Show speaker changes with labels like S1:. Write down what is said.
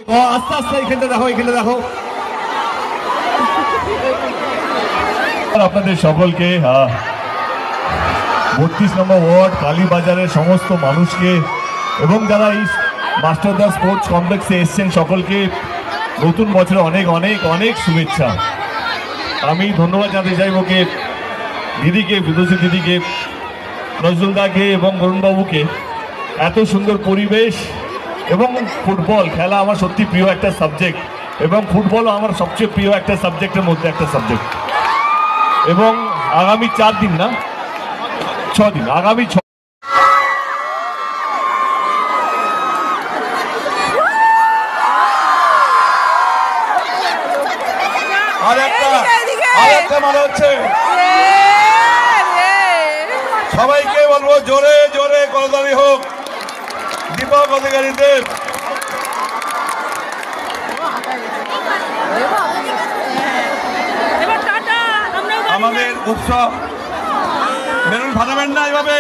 S1: আস্তে আস্তে এখানটা দেখো, এখানে দেখো।
S2: আপনাদের সকলকে 32 নম্বর ওয়ার্ড কালীবাজারের সমস্ত মানুষকে এবং যারা এই মাস্টারদা স্পোর্টস কমপ্লেক্সে এসছেন সকলকে নতুন বছরে অনেক অনেক অনেক শুভেচ্ছা। আমি ধন্যবাদ জানাতে চাইব কে দিদিকে, বিদুষী দিদিকে, নজরুলদাকে এবং বরুণবাবুকে। এত সুন্দর পরিবেশ এবং ফুটবল খেলা আমার সত্যি প্রিয় একটা সাবজেক্ট, এবং ফুটবলও আমার সবচেয়ে প্রিয় একটা সাবজেক্টের মধ্যে একটা সাবজেক্ট। এবং আগামী 4 দিন না 6 দিন, আগামী
S3: আরেকটা মানে হচ্ছে সবাইকে বলবো জোরে জোরে করতালি হোক দীপক অধিকারীদের। আমাদের উৎসব বেলুন ফাটাবেন না এইভাবে।